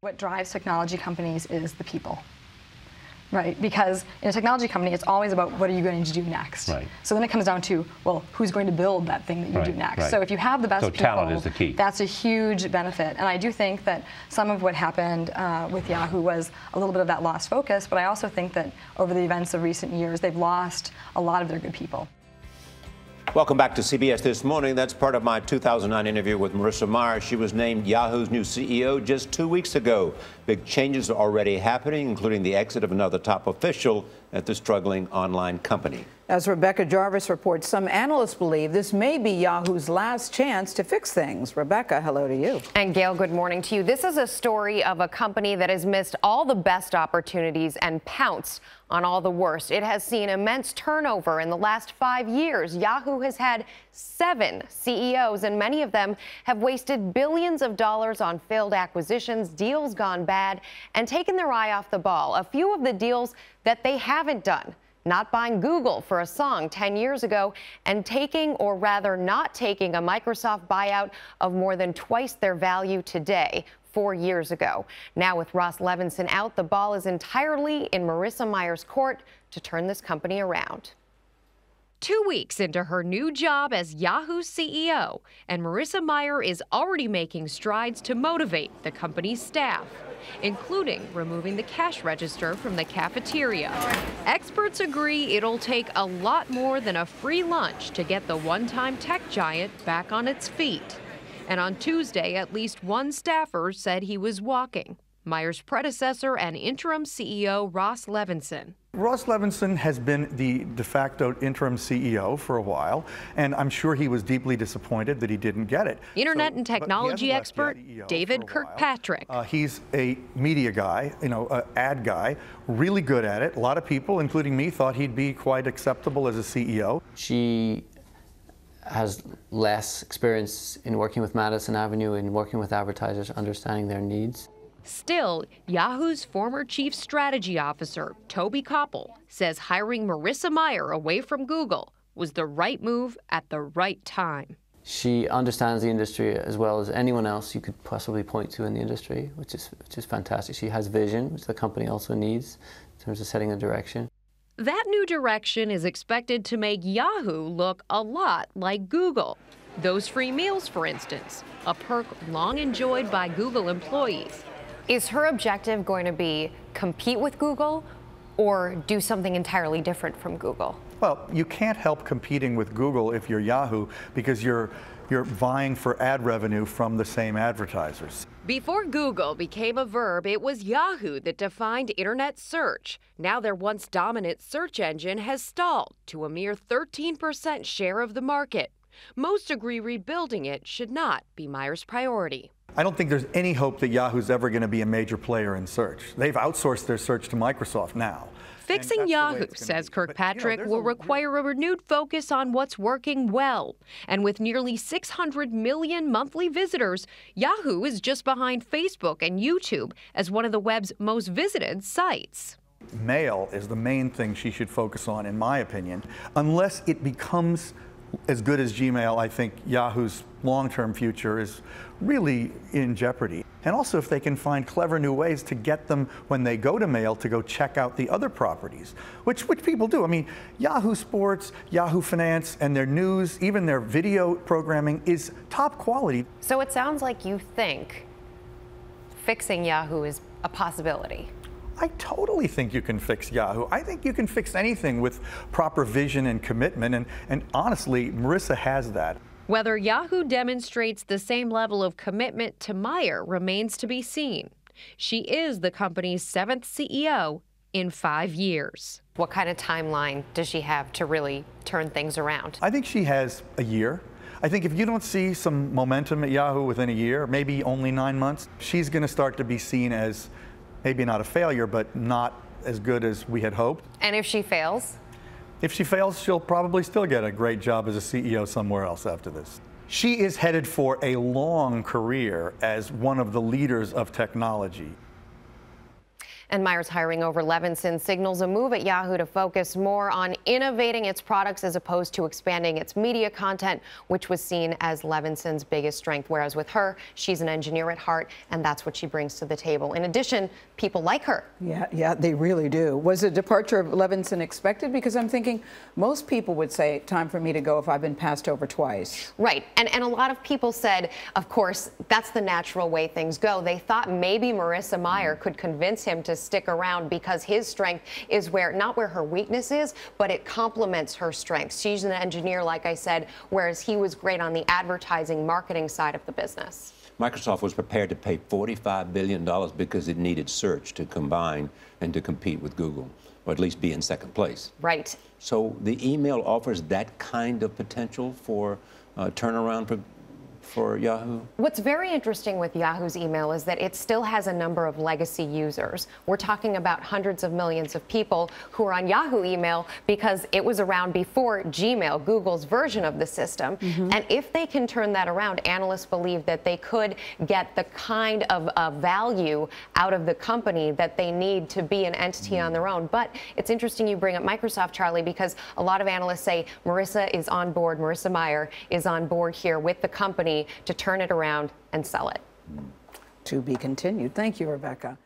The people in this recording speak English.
What drives technology companies is the people, right? Because in a technology company, it's always about what are you going to do next. Right. So then it comes down to, well, who's going to build that thing that you do next? Right. So if you have the best people, talent is the key. That's a huge benefit. And I do think that some of what happened with Yahoo was a little bit of that lost focus, but I also think that over the events of recent years, they've lost a lot of their good people. Welcome back to CBS This Morning. That's part of my 2009 interview with Marissa Mayer. She was named Yahoo's new CEO just 2 weeks ago. Big changes are already happening, including the exit of another top official at the struggling online company. As Rebecca Jarvis reports, some analysts believe this may be Yahoo's last chance to fix things. Rebecca, hello to you. And Gail, good morning to you. This is a story of a company that has missed all the best opportunities and pounced on all the worst. It has seen immense turnover in the last 5 years. Yahoo has had 7 CEOs, and many of them have wasted billions of dollars on failed acquisitions, deals gone bad, and taken their eye off the ball. A few of the deals that they haven't done: not buying Google for a song 10 years ago, and taking, or rather not taking, a Microsoft buyout of more than twice their value today 4 years ago. Now, with Ross Levinson out, the ball is entirely in Marissa Mayer's court to turn this company around. 2 weeks into her new job as Yahoo CEO, and Marissa Mayer is already making strides to motivate the company's staff, including removing the cash register from the cafeteria. Experts agree it'll take a lot more than a free lunch to get the one-time tech giant back on its feet. And on Tuesday, at least one staffer said he was walking: Mayer's predecessor and interim CEO Ross Levinson. Ross Levinson has been the de facto interim CEO for a while, and I'm sure he was deeply disappointed that he didn't get it. Internet and technology expert David Kirkpatrick. He's a media guy, ad guy, really good at it. A lot of people, including me, thought he'd be quite acceptable as a CEO. She has less experience in working with Madison Avenue and working with advertisers, understanding their needs. Still, Yahoo's former chief strategy officer, Toby Koppel, says hiring Marissa Mayer away from Google was the right move at the right time. She understands the industry as well as anyone else you could possibly point to in the industry, which is fantastic. She has vision, which the company also needs in terms of setting a direction. That new direction is expected to make Yahoo look a lot like Google. Those free meals, for instance, a perk long enjoyed by Google employees. Is her objective going to be compete with Google or do something entirely different from Google? Well, you can't help competing with Google if you're Yahoo, because you're vying for ad revenue from the same advertisers. Before Google became a verb, it was Yahoo that defined internet search. Now their once dominant search engine has stalled to a mere 13% share of the market. Most agree rebuilding it should not be Mayer's priority. I don't think there's any hope that Yahoo's ever going to be a major player in search. They've outsourced their search to Microsoft now. Fixing Yahoo, says Kirkpatrick, will require a renewed focus on what's working well. And with nearly 600 million monthly visitors, Yahoo is just behind Facebook and YouTube as one of the web's most visited sites. Mail is the main thing she should focus on, in my opinion. Unless it becomes as good as Gmail, I think Yahoo's long-term future is really in jeopardy. And also, if they can find clever new ways to get them, when they go to Mail, to go check out the other properties, which people do. I mean, Yahoo Sports, Yahoo Finance, and their news, even their video programming is top quality. So it sounds like you think fixing Yahoo is a possibility. I totally think you can fix Yahoo. I think you can fix anything with proper vision and commitment, and honestly, Marissa has that. Whether Yahoo demonstrates the same level of commitment to Mayer remains to be seen. She is the company's 7th CEO in 5 years. What kind of timeline does she have to really turn things around? I think she has a year. I think if you don't see some momentum at Yahoo within a year, maybe only 9 months, she's going to start to be seen as maybe not a failure, but not as good as we had hoped. And if she fails? If she fails, she'll probably still get a great job as a CEO somewhere else after this. She is headed for a long career as one of the leaders of technology. And Meyer's hiring over Levinson signals a move at Yahoo to focus more on innovating its products as opposed to expanding its media content, which was seen as Levinson's biggest strength. Whereas with her, she's an engineer at heart, and that's what she brings to the table. In addition, people like her. Yeah, they really do. Was a departure of Levinson expected? Because I'm thinking most people would say, time for me to go if I've been passed over twice. Right. And a lot of people said, of course, that's the natural way things go. They thought maybe Marissa Mayer could convince him to stick around because his strength is not where her weakness is, but it complements her strengths. She's an engineer, like I said, whereas he was great on the advertising, marketing side of the business. Microsoft was prepared to pay $45 billion because it needed search to combine and to compete with Google, or at least be in second place. Right. So the email offers that kind of potential for turnaround for Yahoo? What's very interesting with Yahoo's email is that it still has a number of legacy users. We're talking about hundreds of millions of people who are on Yahoo email because it was around before Gmail, Google's version of the system. And if they can turn that around, analysts believe that they could get the kind of value out of the company that they need to be an entity on their own. But it's interesting you bring up Microsoft, Charlie, because a lot of analysts say Marissa is on board, Marissa Mayer is on board here with the company to turn it around and sell it. To be continued. Thank you, Rebecca.